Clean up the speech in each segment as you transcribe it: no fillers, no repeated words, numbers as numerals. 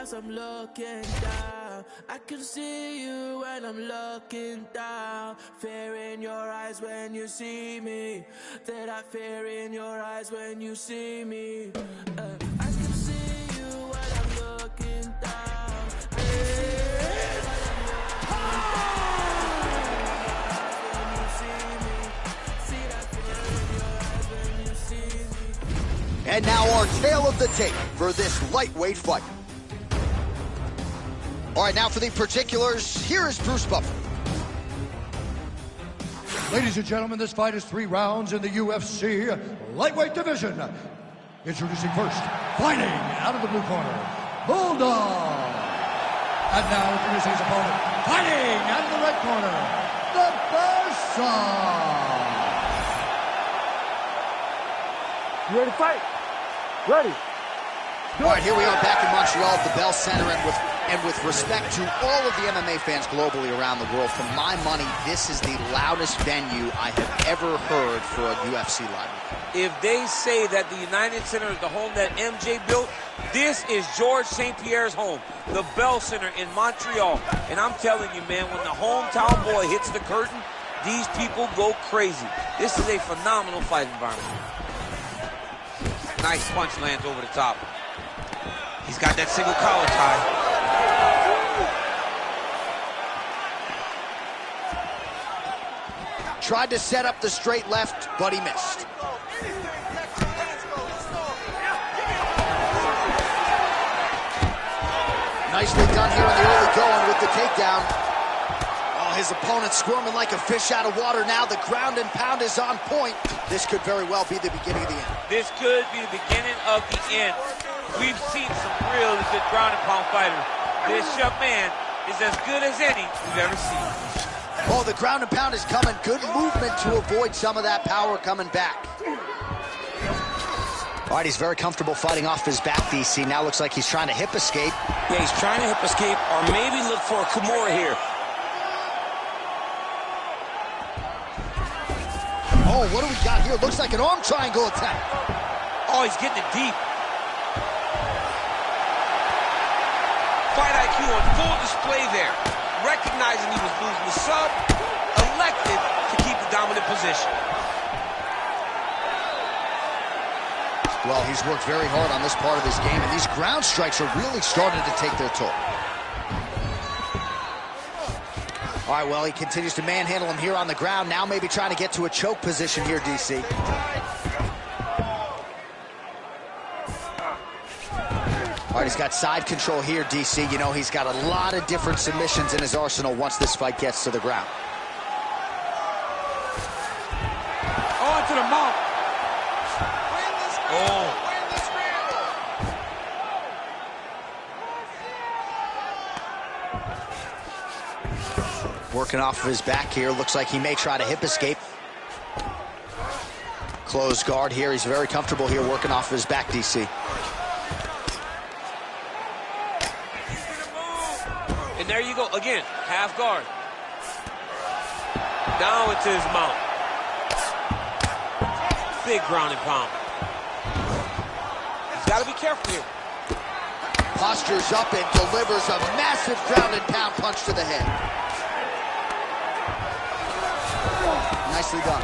as I'm looking down. I can see you when I'm looking down. Fear in your eyes when you see me. That I fear in your eyes when you see me. I can see you when I'm looking down. I can see you when I'm looking down. When you see me. See that fear in your eyes when you see me. And now our tale of the tape for this lightweight fight. All right, now for the particulars, here is Bruce Buffer. Ladies and gentlemen, this fight is 3 rounds in the UFC lightweight division. Introducing first, fighting out of the blue corner, Bulldog. And now introducing his opponent, fighting out of the red corner, the Bersan. You ready to fight? Ready. All right, here we are back in Montreal at the Bell Center, and with respect to all of the MMA fans globally around the world, for my money, this is the loudest venue I have ever heard for a UFC live event. If they say that the United Center is the home that MJ built, this is Georges St. Pierre's home, the Bell Center in Montreal. And I'm telling you, man, when the hometown boy hits the curtain, these people go crazy. This is a phenomenal fight environment. Nice punch lands over the top. He's got that single collar tie. Tried to set up the straight left, but he missed. Nicely done here in the early going with the takedown. Oh, his opponent squirming like a fish out of water now. The ground and pound is on point. This could very well be the beginning of the end. This could be the beginning of the end. We've seen some really good ground and pound fighters. This young man is as good as any we've ever seen. Oh, the ground and pound is coming. Good movement to avoid some of that power coming back. All right, he's very comfortable fighting off his back, DC. Now looks like he's trying to hip escape. Yeah, he's trying to hip escape or maybe look for a Kimura here. Oh, what do we got here? Looks like an arm triangle attack. Oh, he's getting it deep. Fight IQ on full display there. Recognizing he was losing the sub, elected to keep the dominant position. Well, he's worked very hard on this part of his game, and these ground strikes are really starting to take their toll. All right, well, he continues to manhandle him here on the ground. Now maybe trying to get to a choke position here, DC. All right, he's got side control here, DC. You know, he's got a lot of different submissions in his arsenal once this fight gets to the ground. On to the mount. Oh. Working off of his back here. Looks like he may try to hip escape. Closed guard here. He's very comfortable here working off of his back, DC. And there you go. Again, half guard. Down into his mount. Big ground and pound. He's got to be careful here. Postures up and delivers a massive ground and pound punch to the head. Nicely done.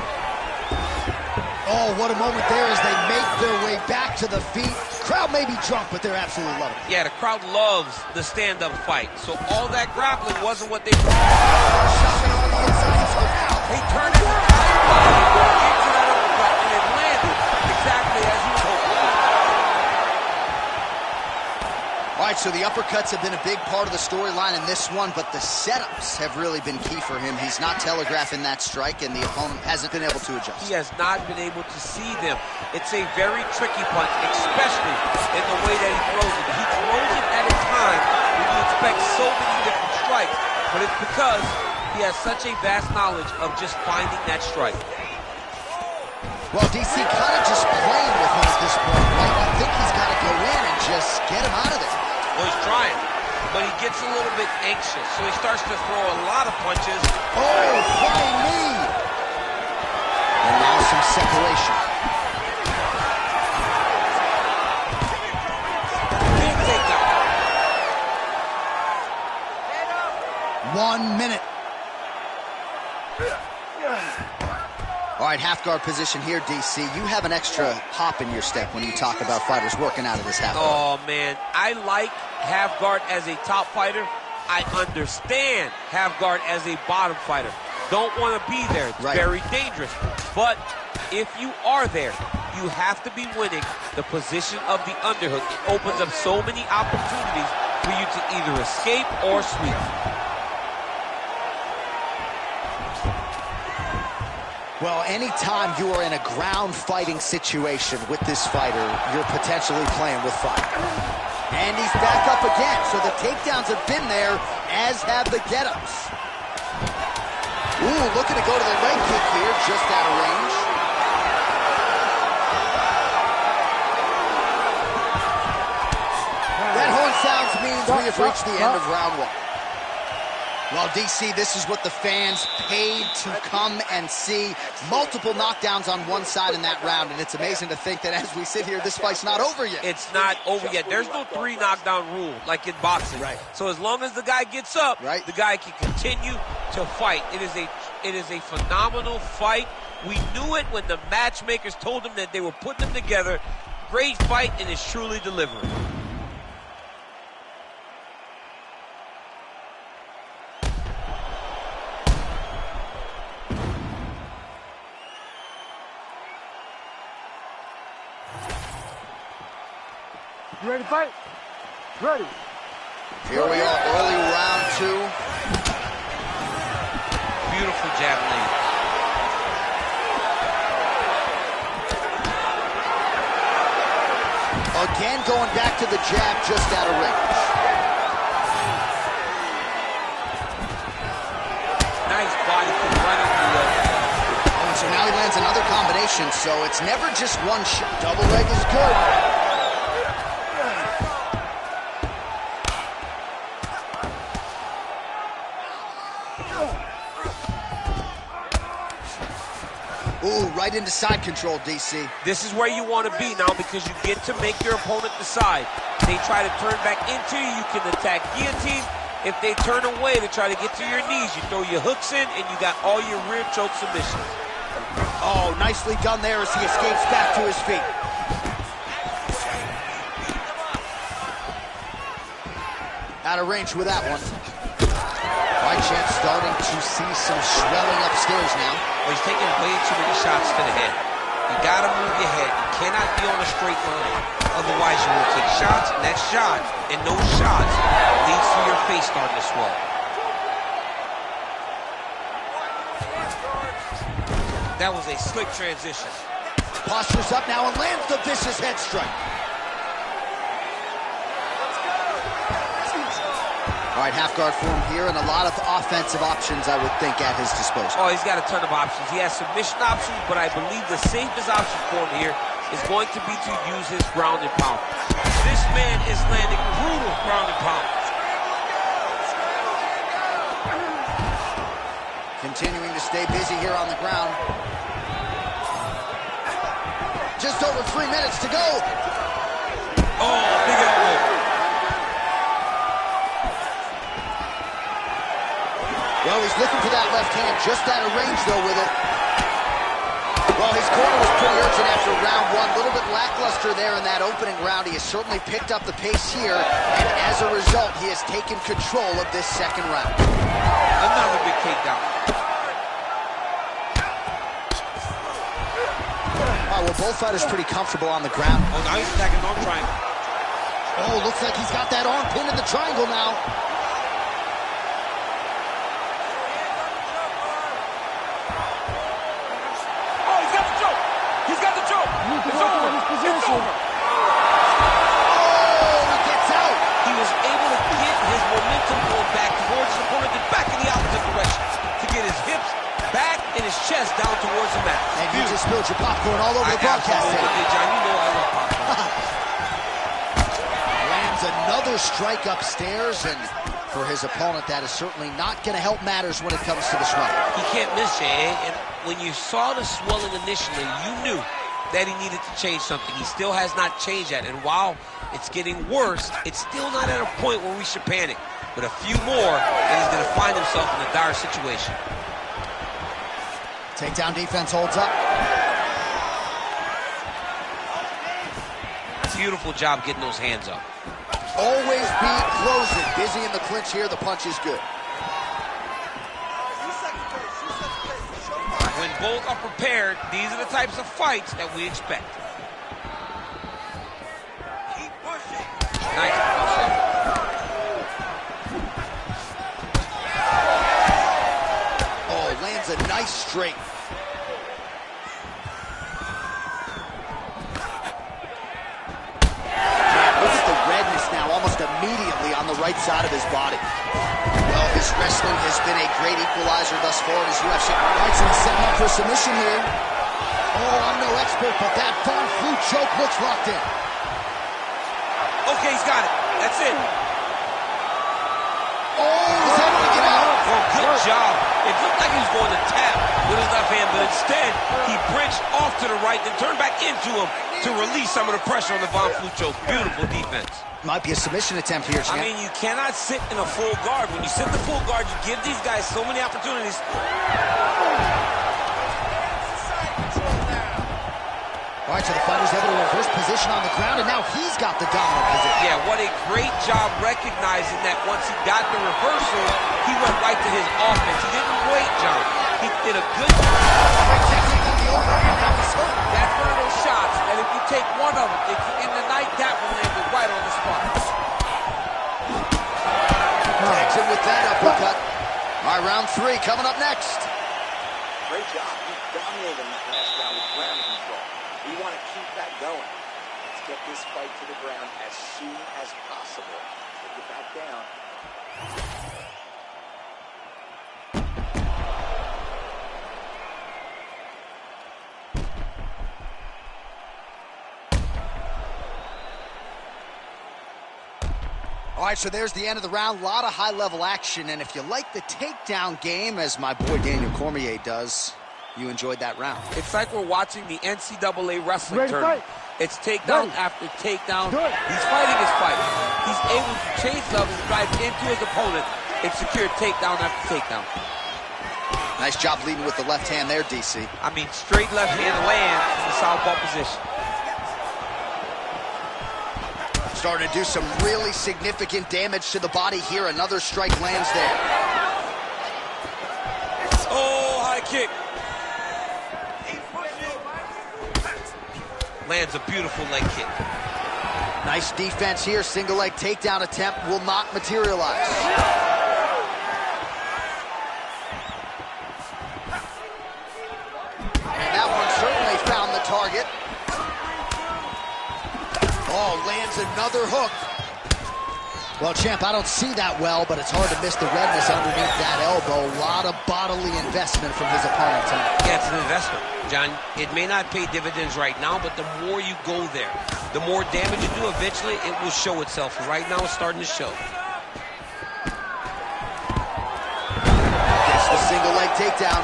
Oh, what a moment there as they make their way back to the feet. Crowd may be drunk, but they're absolutely loving it. Yeah, the crowd loves the stand-up fight. So all that grappling wasn't what they... Shot on the inside. He turned it into that uppercut, and it landed exactly as he was hoping. All right, so the uppercuts have been a big part of the storyline in this one, but the setups have really been key for him. He's not telegraphing that strike, and the opponent hasn't been able to adjust. He has not been able to see them. It's a very tricky punch, especially in the way that he throws it. He throws it at a time when you expect so many different strikes, but it's because he has such a vast knowledge of just finding that strike. Well, DC kind of just playing with him at this point, right? I think he's got to go in and just get him out of there. Well, he's trying, but he gets a little bit anxious, so he starts to throw a lot of punches. Oh, flying knee! And now some separation. Big takedown. 1 minute. All right, half guard position here, DC. You have an extra hop in your step when you talk about fighters working out of this half guard. Oh, man. I like half guard as a top fighter. I understand half guard as a bottom fighter. Don't want to be there. It's very dangerous. But if you are there, you have to be winning the position of the underhook. It opens up so many opportunities for you to either escape or sweep. Well, anytime you are in a ground fighting situation with this fighter, you're potentially playing with fire. And he's back up again, so the takedowns have been there, as have the get-ups. Ooh, looking to go to the leg kick here, just out of range. That horn sounds means we have reached the end of round 1. Well, DC, this is what the fans paid to come and see. Multiple knockdowns on one side in that round, and it's amazing to think that as we sit here, this fight's not over yet. It's not over yet. There's no 3 knockdown rule like in boxing. Right. So as long as the guy gets up, the guy can continue to fight. It is a phenomenal fight. We knew it when the matchmakers told them that they were putting them together. Great fight, and it's truly delivering. You ready to fight? Ready. Here we are, early round 2. Beautiful javelin. Again, going back to the jab, just out of range. Nice body kick right under the leg. Oh, and so now he lands another combination, so it's never just one shot. Double leg is good. Ooh, right into side control, DC. This is where you want to be now because you get to make your opponent decide. They try to turn back into you, you can attack guillotine. If they turn away to try to get to your knees, you throw your hooks in and you got all your rear choke submissions. Oh, nicely done there as he escapes back to his feet. Out of range with that one. Fight champ starting to see some swelling upstairs now. Well, he's taking way too many shots to the head. You gotta move your head. You cannot be on a straight line. Otherwise, you will take shots, next shot, and those shots leads to your face starting to swell. That was a slick transition. Postures up now and lands the vicious head strike. All right, half guard form here, and a lot of offensive options, I would think, at his disposal. Oh, he's got a ton of options. He has submission options, but I believe the safest option for him here is going to be to use his ground and pound. This man is landing brutal ground and pound. Continuing to stay busy here on the ground. Just over 3 minutes to go. Oh, big elbow. Well, he's looking for that left hand, just out of range, though, with it. Well, his corner was pretty urgent after round 1. A little bit lackluster there in that opening round. He has certainly picked up the pace here, and as a result, he has taken control of this second round. Another big takedown. Oh, well, both fighters pretty comfortable on the ground. Oh, now he's attacking arm triangle. Oh, looks like he's got that arm pinned in the triangle now. It's over. It's over. Oh, he gets out. He was able to get his momentum going back towards his opponent and back in the opposite direction to get his hips back and his chest down towards the mat. And you just spilled your popcorn all over the broadcast. John, you know I love popcorn. Lands another strike upstairs, and for his opponent, that is certainly not going to help matters when it comes to the swelling. He can't miss, Jay. And when you saw the swelling initially, you knew that he needed to change something. He still has not changed that. And while it's getting worse, it's still not at a point where we should panic. But a few more, and he's going to find himself in a dire situation. Takedown defense holds up. Beautiful job getting those hands up. Always be closing. Busy in the clinch here. The punch is good. When both are prepared, these are the types of fights that we expect. Keep pushing. Nice pushing. Oh, lands a nice straight. Immediately on the right side of his body. Well, his wrestling has been a great equalizer thus far in his UFC. Right, so he's setting up for submission here. Oh, I'm no expert, but that Von Flue choke looks locked in. Okay, he's got it. That's it. Oh, he's able to get out. Oh, good job. It looked like he was going to tap with his left hand, but instead, he branched off to the right, then turned back into him to release some of the pressure on the Von Flue choke. Beautiful defense. Might be a submission attempt here, champ. I mean, you cannot sit in a full guard. When you sit in the full guard, you give these guys so many opportunities. All right, so the fighter's able to reverse position on the ground, and now he's got the dominant position. Yeah, what a great job recognizing that once he got the reversal, he went right to his offense. He didn't wait, John. He did a good job. That's one of those shots, and if you take one of them, if you're in the night, that will land you right on the spot. Tags him with that uppercut. All right, round 3 coming up next. Great job. He dominated that last round with ground control. We want to keep that going. Let's get this fight to the ground as soon as possible. Take it back down. All right, so there's the end of the round. A lot of high-level action, and if you like the takedown game, as my boy Daniel Cormier does, you enjoyed that round. It's like we're watching the NCAA wrestling tournament. It's takedown after takedown. He's fighting his fight. He's able to change levels, drive into his opponent, and secure takedown after takedown. Nice job leading with the left hand there, DC. I mean, straight left hand lands in the southpaw position. Starting to do some really significant damage to the body here. Another strike lands there. Oh, high kick. Lands a beautiful leg kick. Nice defense here. Single leg takedown attempt will not materialize. And that one certainly found the target. Oh, lands another hook. Well, champ, I don't see that well, but it's hard to miss the redness underneath that elbow. A lot of bodily investment from his opponent tonight. Yeah, it's an investment, John. It may not pay dividends right now, but the more you go there, the more damage you do, eventually it will show itself. Right now, it's starting to show. Gets the single leg takedown.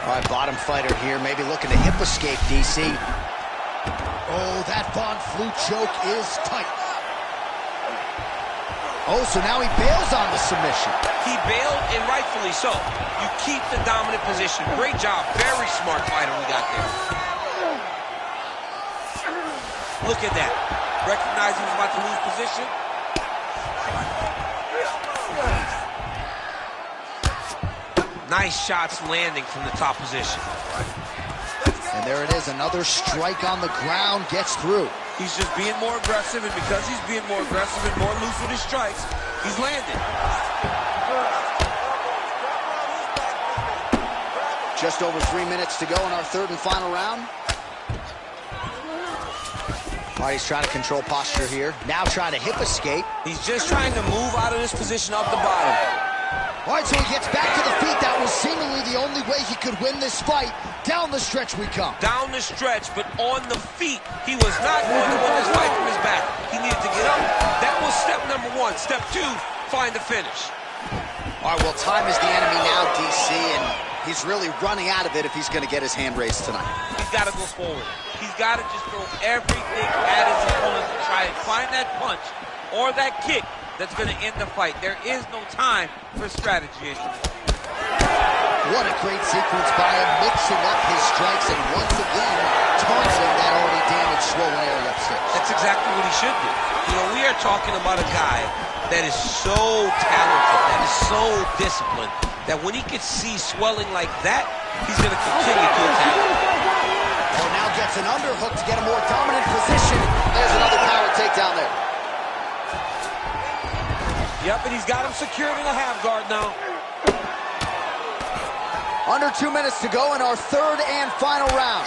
All right, bottom fighter here, maybe looking to hip escape, DC. Oh, that Von Flue choke is tight. Oh, so now he bails on the submission. He bailed, and rightfully so. You keep the dominant position. Great job. Very smart fighter we got there. Look at that. Recognizing he's about to lose position. Nice shots landing from the top position. And there it is, another strike on the ground, gets through. He's just being more aggressive, and because he's being more aggressive and more loose with his strikes, he's landing. Just over 3 minutes to go in our third and final round. All right, he's trying to control posture here. Now trying to hip escape. He's just trying to move out of this position off the bottom. All right, so he gets back to the feet. That was seemingly the only way he could win this fight. Down the stretch we come. Down the stretch, but on the feet. He was not going to win this fight from his back. He needed to get up. That was step number 1. Step 2, find the finish. All right, well, time is the enemy now, DC, and He's really running out of it if he's going to get his hand raised tonight. He's got to go forward. He's got to just throw everything at his opponent to try and find that punch or that kick that's going to end the fight. There is no time for strategy anymore. What a great sequence by him, mixing up his strikes and once again taunting that already damaged swollen area upstairs. That's exactly what he should do. You know, we are talking about a guy that is so talented, that is so disciplined, that when he could see swelling like that, he's going to continue to attack. Oh, now gets an underhook to get a more dominant position. There's another power takedown there. Yep, and he's got him secured in a half guard now. Under 2 minutes to go in our third and final round.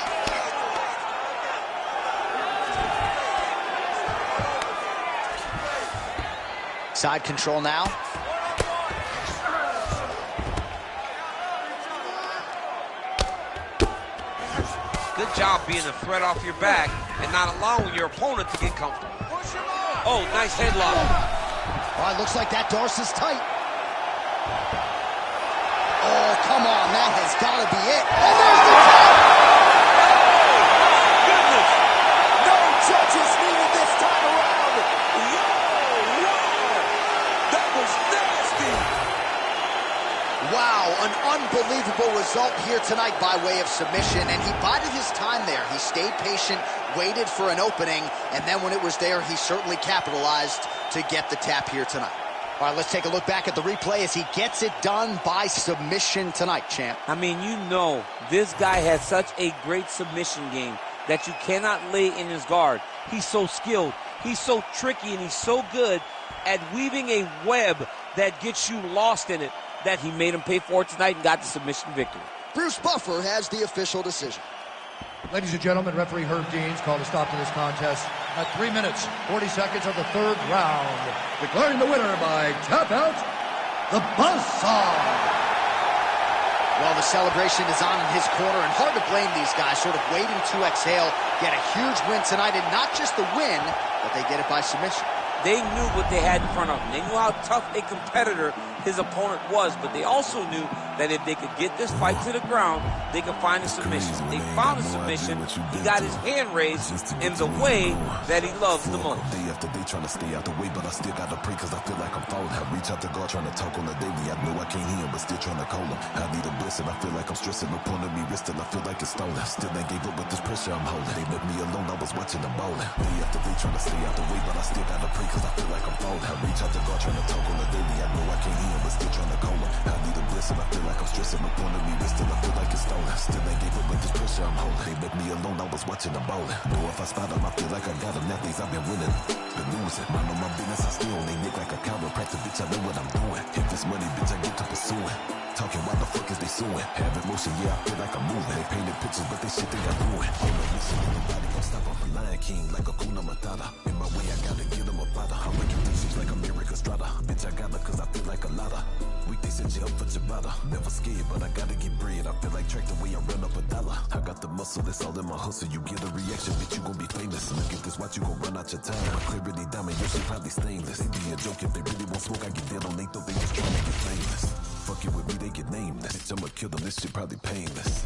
Side control now. Good job being a threat off your back and not allowing your opponent to get comfortable. Oh, nice headlock. Oh, it looks like that Darce is tight. Oh, come on, that has got to be it. And there's the tap! Goodness! No judges needed this time around. That was nasty! Wow, an unbelievable result here tonight by way of submission, and he bided his time there. He stayed patient, waited for an opening, and then when it was there, he certainly capitalized to get the tap here tonight. All right, let's take a look back at the replay as he gets it done by submission tonight, champ. I mean, you know, this guy has such a great submission game that you cannot lay in his guard. He's so skilled, he's so tricky, and he's so good at weaving a web that gets you lost in it that he made him pay for it tonight and got the submission victory. Bruce Buffer has the official decision. Ladies and gentlemen, referee Herb Deans called a stop to this contest at 3 minutes, 40 seconds of the third round, declaring the winner by tap out, the Buzzsaw. Well, the celebration is on in his corner, and hard to blame these guys, sort of waiting to exhale, get a huge win tonight, and not just the win, but they get it by submission. They knew what they had in front of them. They knew how tough a competitor his opponent was, but they also knew that if they could get this fight to the ground, they could find a submission. They found a submission. He got his hand raised in the way that he loves the most. Day after day trying to stay out the way, but I still gotta pray cause I feel like I'm falling. I reach out to God trying to talk on the daily. I know I can't hear him, but still trying to call him. I need a blessing, I feel like I'm stressing. No point of me resting, I feel like it's stolen. Still ain't gave up with this pressure I'm holding. They left me alone, I was watching them bowling. Day after day trying to stay out the way, but I still gotta pray cause I feel like I'm falling. I reach out to God trying to talk on the daily. I know I can't hear him, but still trying to call him. I need a blessing, I feel like I'm stressing. No point of me resting, I feel like it's stolen. Still ain't gave up with this pressure I'm holding. They left me alone, I was watching them bowling. Know if I spot them, I feel like I got them. Now things I've been winning, been losing. Mind on my business, I stay on they neck like a chiropractor. Bitch, I know what I'm doing. If it's money, bitch, I get to pursuing. Talking, why the fuck is they suing? Have emotion, yeah, I feel like I'm moving. They painted pictures, but they shit they got ruined. Ain't no mission, ain't nobody gon' stop. I'm a Lion King like a Kuna Matata. In my way, I gotta get them a bada. I'm making decisions like America Strada. Bitch, I got her cause I feel like a lotta. Week they set you up for Ciabatta. Never scared, but I gotta get bread. I feel like track the way I run up a dollar. I got the muscle, that's all in my hustle. You get a reaction, bitch, you gon' be famous. Look at this, watch you gon' run out your time. My clarity diamond, your shit probably stainless. They be a joke if they really want smoke. I get dead on they thought they just tryna get famous. Fuck it with me, they get nameless. Bitch, I'ma kill them, this shit probably painless.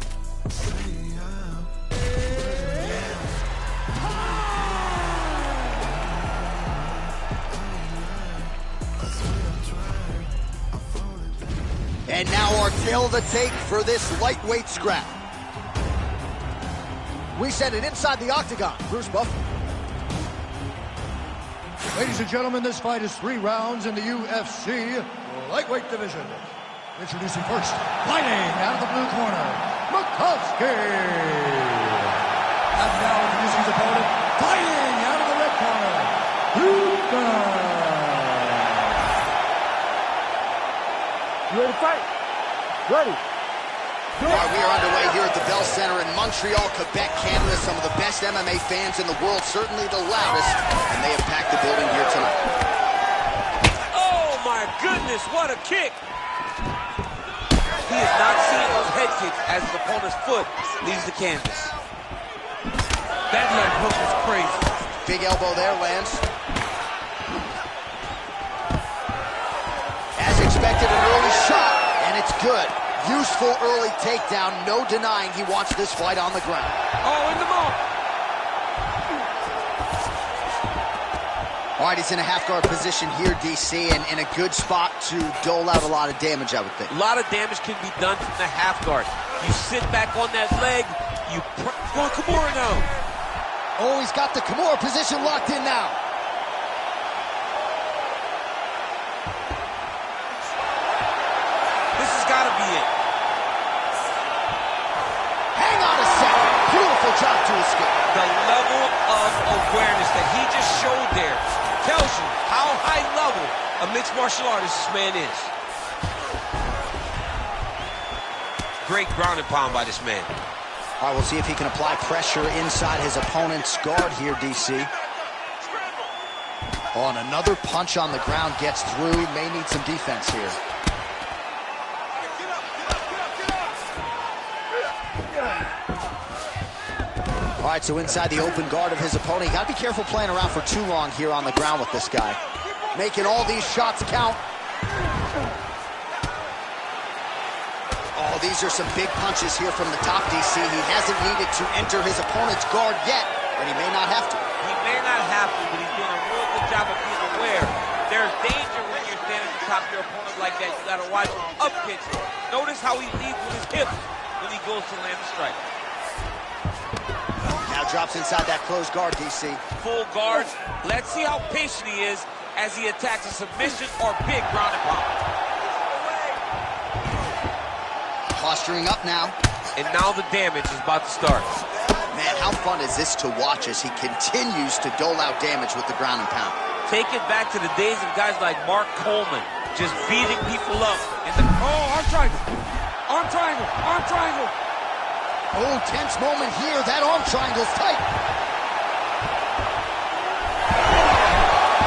And now our tail of the tape for this lightweight scrap. We send it inside the octagon. Bruce Buffer. Ladies and gentlemen, this fight is 3 rounds in the UFC lightweight division. Introducing first, fighting out of the blue corner, Makowski. And now introducing his opponent, fighting out of the red corner, Luka. You ready to fight? Ready. All right, we are underway here at the Bell Center in Montreal, Quebec, Canada. Some of the best MMA fans in the world, certainly the loudest, and they have packed the building here tonight. Oh my goodness, what a kick! He is not seeing those head kicks as his opponent's foot leaves the canvas. That leg hook is crazy. Big elbow there, lands. As expected, an early shot, and it's good. Useful early takedown. No denying he wants this fight on the ground. Oh, in the mouth. All right, he's in a half-guard position here, DC, and in a good spot to dole out a lot of damage, I would think. A lot of damage can be done from the half guard. You sit back on that leg, you go Kimura now. Oh, he's got the Kimura position locked in now. This has got to be it. Hang on a second. Beautiful job to escape. The level of awareness that he just showed there tells you how high level a mixed martial artist this man is. Great ground and pound by this man. All right, we'll see if he can apply pressure inside his opponent's guard here, DC. Oh, and another punch on the ground gets through. May need some defense here. All right, so inside the open guard of his opponent. You got to be careful playing around for too long here on the ground with this guy. Making all these shots count. Oh, these are some big punches here from the top, DC. He hasn't needed to enter his opponent's guard yet, but he may not have to. He may not have to, but he's doing a real good job of being aware. There's danger when you're standing at the top of your opponent like that. You got to watch him up pitch. Notice how he leads with his hips when he goes to land a strike. Now drops inside that closed guard, DC. Full guard. Let's see how patient he is as he attacks a submission or big ground and pound. Posturing up now. And now the damage is about to start. Man, how fun is this to watch as he continues to dole out damage with the ground and pound. Take it back to the days of guys like Mark Coleman, just beating people up. Arm triangle. Arm triangle. Arm triangle. Oh, tense moment here. That arm triangle's tight.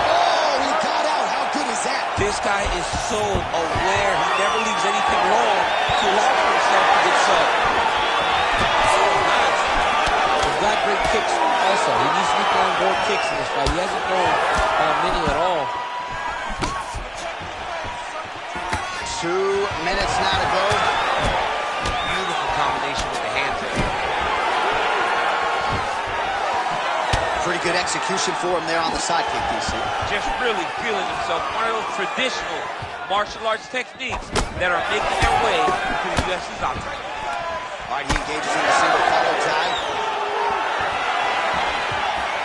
Oh, he got out. How good is that? This guy is so aware. He never leaves anything wrong to allow for himself to get subbed. Nice. He's got great kicks also. He needs to be throwing more kicks in this fight. He hasn't thrown many at all. 2 minutes now to go. Beautiful combination with the hands there. Pretty good execution for him there on the side kick, DC. Just really feeling himself. One of those traditional martial arts techniques that are making their way to the UFC's octagon. All right, he engages in a single collar tie.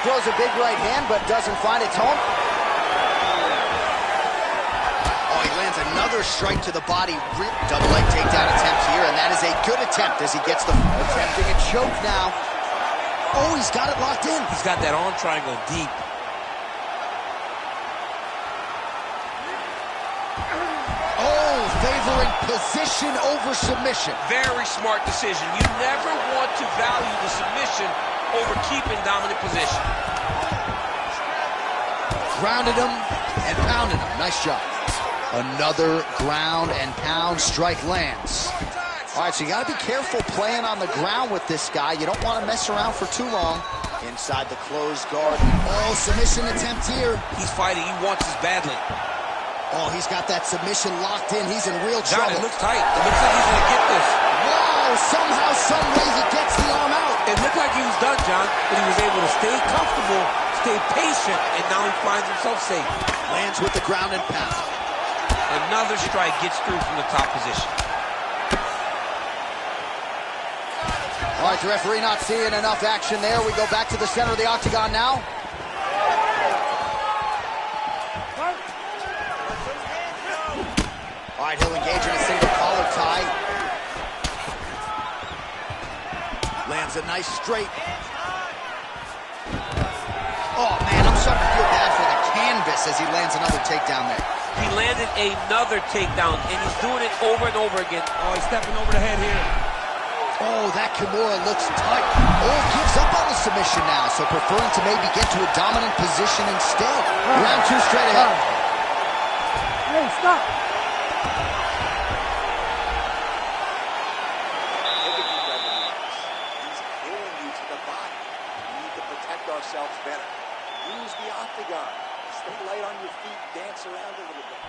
Throws a big right hand, but doesn't find its home. Oh, he lands another strike to the body. Double leg takedown attempt here, and that is a good attempt as he gets the attempting a choke now. Oh, he's got it locked in. He's got that arm triangle deep. Oh, favoring position over submission. Very smart decision. You never want to value the submission over keeping dominant position. Grounded him and pounded him. Nice job. Another ground and pound strike lands. All right, so you got to be careful playing on the ground with this guy. You don't want to mess around for too long. Inside the closed guard. Oh, submission attempt here. He's fighting. He wants this badly. Oh, he's got that submission locked in. He's in real John, trouble. it looks tight. It looks like he's going to get this. Wow, somehow, some way he gets the arm out. It looked like he was done, John, but he was able to stay comfortable, stay patient, and now he finds himself safe. Lands with the ground and pound. Another strike gets through from the top position. All right, the referee not seeing enough action there. We go back to the center of the octagon now. All right, he'll engage in a single collar tie. Lands a nice straight. Oh, man, I'm starting to feel bad for the canvas as he lands another takedown there. He landed another takedown, and he's doing it over and over again. Oh, he's stepping over the head here. Oh, that Kimura looks tight. Oh, gives up on the submission now, so preferring to maybe get to a dominant position instead. Round 2 straight ahead. Hey, stop. He's killing you to the body. We need to protect ourselves better. Use the octagon. Stay light on your feet. Dance around a little bit.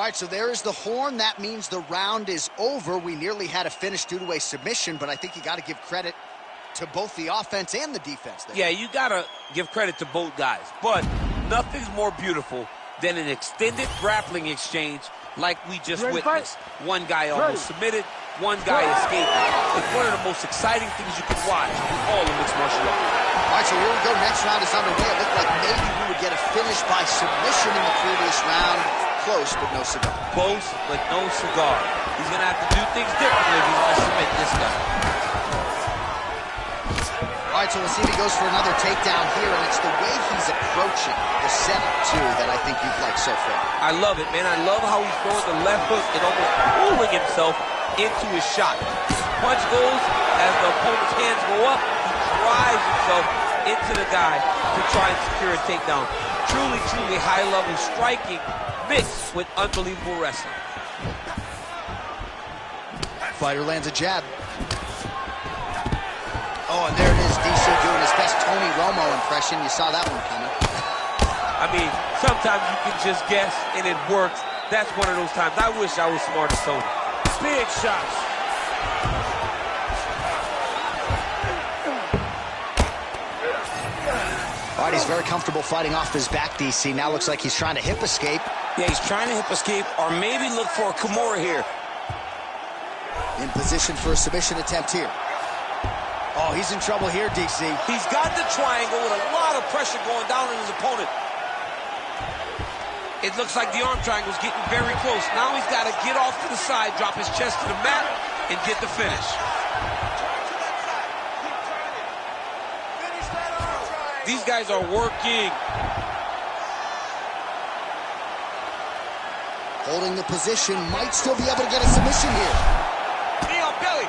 right, so there is the horn. That means the round is over. We nearly had a finish due to a submission, but I think you got to give credit to both the offense and the defense there. Yeah, you got to give credit to both guys. But nothing's more beautiful than an extended grappling exchange like we just witnessed. One guy almost submitted, one guy escaped. It's one of the most exciting things you can watch in all of mixed martial arts. All right, so here we go. Next round is underway. It looked like maybe we would get a finish by submission in the previous round. Close, but no cigar. Close, but no cigar. He's going to have to do things differently if he's going to submit this guy. All right, so we'll see if he goes for another takedown here, and it's the way he's approaching the setup, too, that I think you've liked so far. I love it, man. I love how he's throwing the left hook and almost pulling himself into his shot. Punch goes, as the opponent's hands go up, he drives himself into the guy to try and secure a takedown. Truly, truly high-level striking mixed with unbelievable wrestling. Fighter lands a jab. Oh, and there it is, DC doing his best Tony Romo impression. You saw that one coming. I mean, sometimes you can just guess, and it works. That's one of those times. I wish I was smart as Tony. Big shots. All right, he's very comfortable fighting off his back, DC. Now looks like he's trying to hip escape. Yeah, he's trying to hip escape or maybe look for a Kimura here. In position for a submission attempt here. Oh, he's in trouble here, DC. He's got the triangle with a lot of pressure going down on his opponent. It looks like the arm triangle's getting very close. Now he's got to get off to the side, drop his chest to the mat, and get the finish. These guys are working. Holding the position, might still be able to get a submission here. Knee on belly.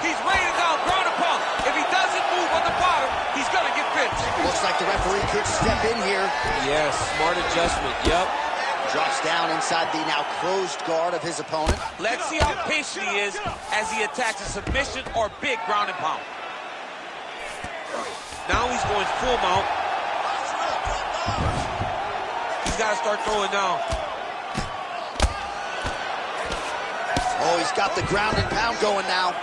He's laying down, ground and pound. If he doesn't move on the bottom, he's going to get finished. Looks like the referee could step in here. Yes, smart adjustment, yep. Drops down inside the now closed guard of his opponent. Let's see how patient he is as he attacks a submission or big ground and pound. Now he's going full mount. He's got to start throwing now. Oh, he's got the ground and pound going now.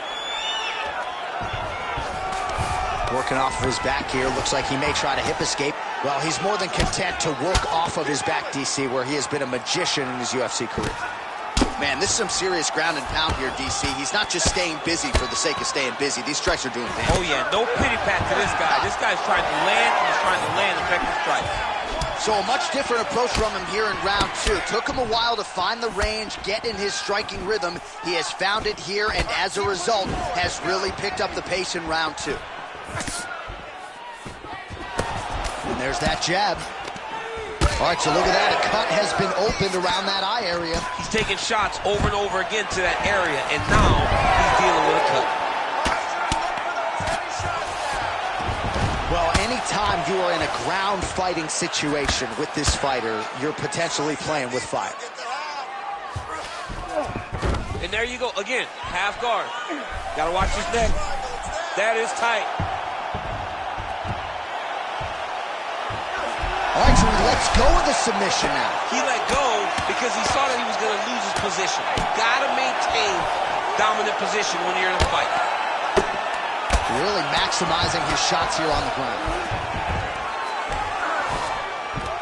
Working off of his back here. Looks like he may try to hip escape. Well, he's more than content to work off of his back, DC, where he has been a magician in his UFC career. Man, this is some serious ground and pound here, DC. He's not just staying busy for the sake of staying busy. These strikes are doing damage. Oh, yeah, no pity pat to this guy. This guy's trying to land, and he's trying to land effective strikes. So a much different approach from him here in round two. Took him a while to find the range, get in his striking rhythm. He has found it here, and as a result, has really picked up the pace in round two. And there's that jab. All right, so look at that. A cut has been opened around that eye area. He's taking shots over and over again to that area, and now he's dealing with a cut. Well, anytime you are in a ground fighting situation with this fighter, you're potentially playing with fire. And there you go. Again, half guard. Got to watch his neck. That is tight. All right, so he lets go of the submission now. He let go because he saw that he was going to lose his position. Got to maintain dominant position when you're in a fight. Really maximizing his shots here on the ground.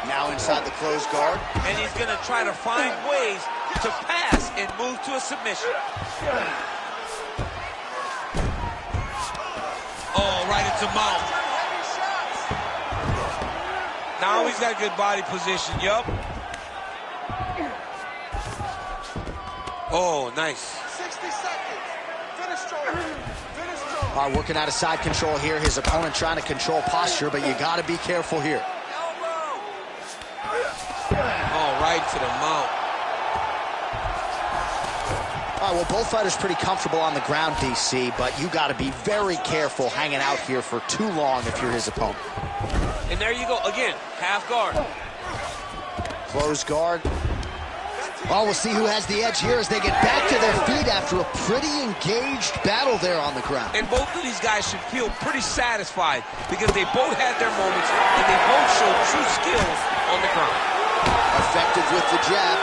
Now inside the closed guard. And he's going to try to find ways to pass and move to a submission. Oh, right into mount. Now he's got a good body position, yup. Oh, nice. 60 seconds. Finish strong. Finish strong. All right, working out of side control here. His opponent trying to control posture, but you got to be careful here. Oh, right to the mount. All right, well, both fighters pretty comfortable on the ground, DC, but you got to be very careful hanging out here for too long if you're his opponent. And there you go, again, half guard. Closed guard. Oh, we'll see who has the edge here as they get back to their feet after a pretty engaged battle there on the ground. And both of these guys should feel pretty satisfied because they both had their moments and they both showed true skills on the ground. Effective with the jab.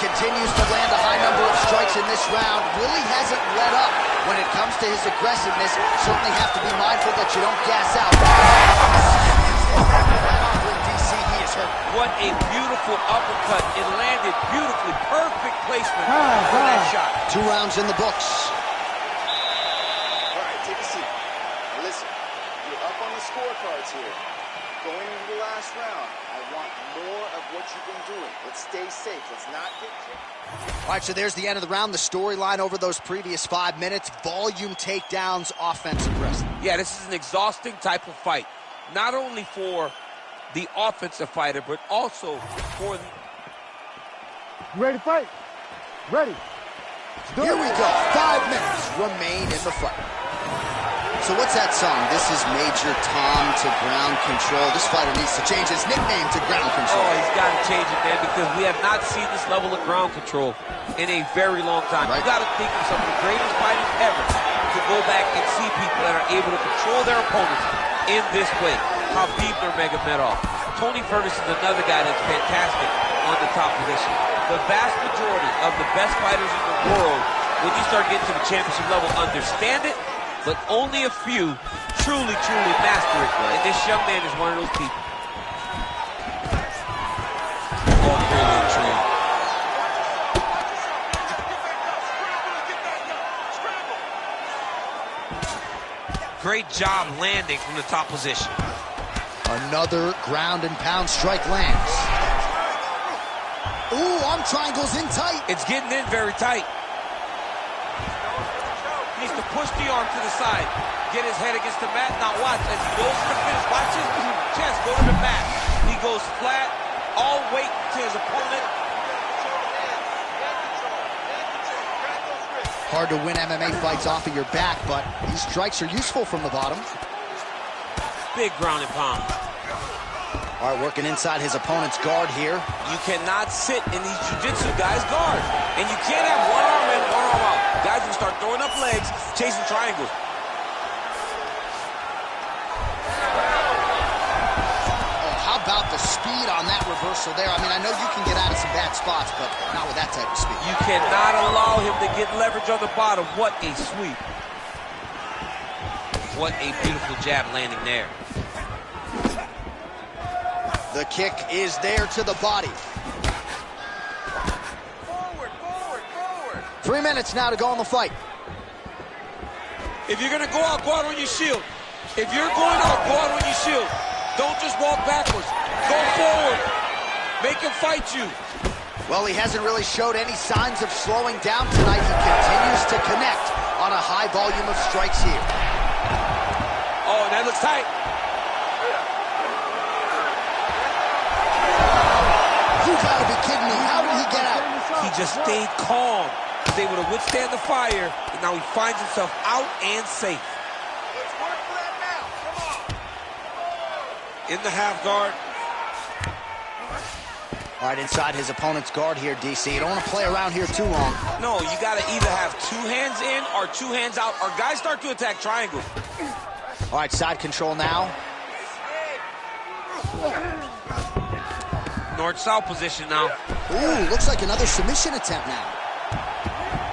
continues to land a high number of strikes in this round. Willie hasn't let up when it comes to his aggressiveness. Certainly have to be mindful that you don't gas out. DC, he is hurt. What a beautiful uppercut. It landed beautifully. Perfect placement for that shot. 2 rounds in the books. All right, take a seat. Now listen, you're up on the scorecards here. Going into the last round, I want more of what you've been doing. Let's stay safe. Let's not get kicked. All right, so there's the end of the round. The storyline over those previous 5 minutes. Volume takedowns, offensive wrestling. Yeah, this is an exhausting type of fight. Not only for the offensive fighter, but also for the... You ready to fight? Ready. Here we go. 5 minutes remain in the fight. So what's that song? This is Major Tom to Ground Control. This fighter needs to change his nickname to Ground Control. Oh, he's got to change it, man, because we have not seen this level of ground control in a very long time. Right. You got to think of some of the greatest fighters ever to go back and see people that are able to control their opponents in this way. Khabib Nurmagomedov. Tony Ferguson is another guy that's fantastic on the top position. The vast majority of the best fighters in the world, when you start getting to the championship level, understand it, but only a few truly master it. And this young man is one of those people. Oh, brilliant tree. Great job landing from the top position. Another ground and pound strike lands. Ooh, arm triangles in tight. It's getting in very tight. He needs to push the arm to the side. Get his head against the mat. Now watch as he goes to the finish. Watch his chest go to the mat. He goes flat, all weight to his opponent. Hard to win MMA fights off of your back, but these strikes are useful from the bottom. Big ground and pound. All right, working inside his opponent's guard here. You cannot sit in these jiu-jitsu guys' guard. And you can't have one arm in, one arm out. Guys will start throwing up legs, chasing triangles. Oh, how about the speed on that reversal there? I mean, I know you can get out of some bad spots, but not with that type of speed. You cannot allow him to get leverage on the bottom. What a sweep. What a beautiful jab landing there. The kick is there to the body. Forward, forward, forward. 3 minutes now to go in the fight. If you're going to go out on your shield. If you're going out, go out on your shield. Don't just walk backwards. Go forward. Make him fight you. Well, he hasn't really showed any signs of slowing down tonight. He continues to connect on a high volume of strikes here. Oh, that looks tight. You gotta be kidding me. How did he get out? He just stayed calm. He was able to withstand the fire, and now he finds himself out and safe. Let's work for that now. Come on. In the half guard. All right, inside his opponent's guard here, DC. You don't want to play around here too long. No, you got to either have 2 hands in or 2 hands out, or guys start to attack triangles. All right, side control now. North-south position now. Ooh, looks like another submission attempt now.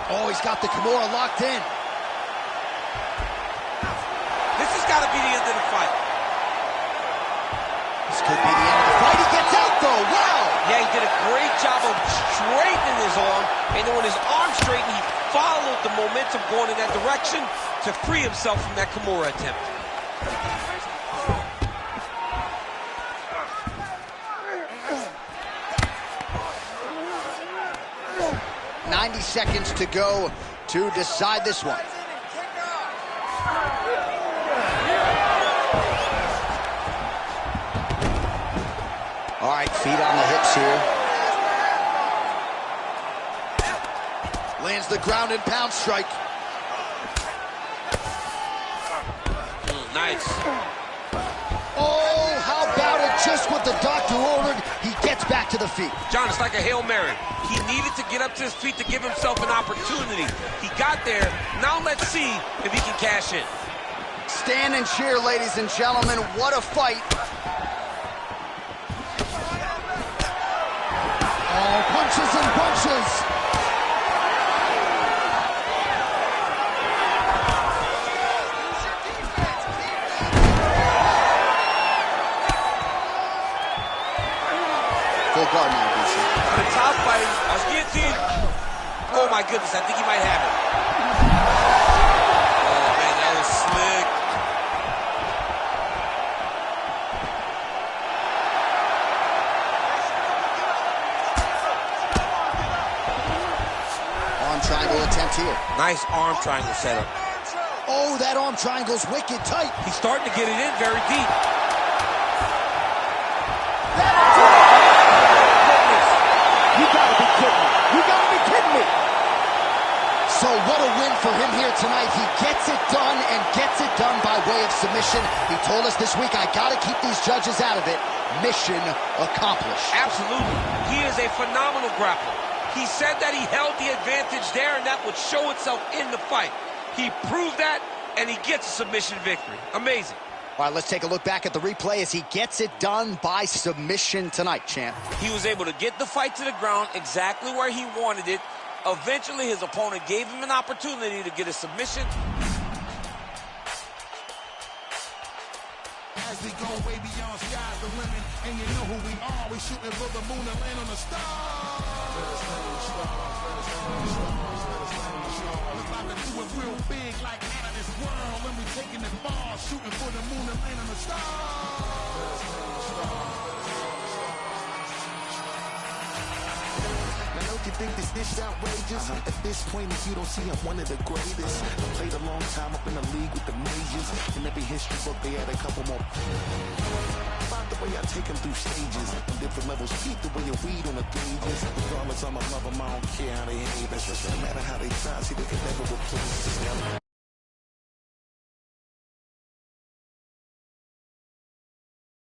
Oh, he's got the Kimura locked in. This has got to be the end of the fight. This could be the end of the fight. He gets out, though. Wow. Yeah, he did a great job of straightening his arm, and then when his arm straightened, he followed the momentum going in that direction to free himself from that Kimura attempt. 90 seconds to go to decide this one. All right, feet on the hips here. Lands the ground and pound strike. Nice. Oh, how about it? Just what the doctor ordered. He gets back to the feet. John, it's like a Hail Mary. He needed to get up to his feet to give himself an opportunity. He got there. Now let's see if he can cash in. Stand and cheer, ladies and gentlemen. What a fight. Oh, punches and bunches. Full guard now, DC. The top fight, I was guillotined. Oh my goodness, I think he might have it. Oh man, that was slick. Arm triangle attempt here. Nice arm triangle setup. Oh, that arm triangle's wicked tight. He's starting to get it in very deep. You gotta be kidding me. You gotta be kidding me. So what a win for him here tonight. He gets it done and gets it done by way of submission. He told us this week, I gotta keep these judges out of it. Mission accomplished. Absolutely. He is a phenomenal grappler. He said that he held the advantage there and that would show itself in the fight. He proved that and he gets a submission victory. Amazing. All right, let's take a look back at the replay as he gets it done by submission tonight, champ. He was able to get the fight to the ground exactly where he wanted it. Eventually, his opponent gave him an opportunity to get a submission. As we go way beyond skies the limit, and you know who we are. We shooting for the moon and land on the stars. We're about to do it real big, like out of this world. When we taking it far, shooting for the moon and land on the stars. Now don't you think this dish outrageous? At this point, if you don't see I'm one of the greatest. I played a long time up in the league with the majors. In every history book, they had a couple more. About the way I take them through stages. On different levels, keep the way you read on the pages. Regardless, I'm a lover, I don't care how they hate. That's just no matter how they try, see, they can never replace this.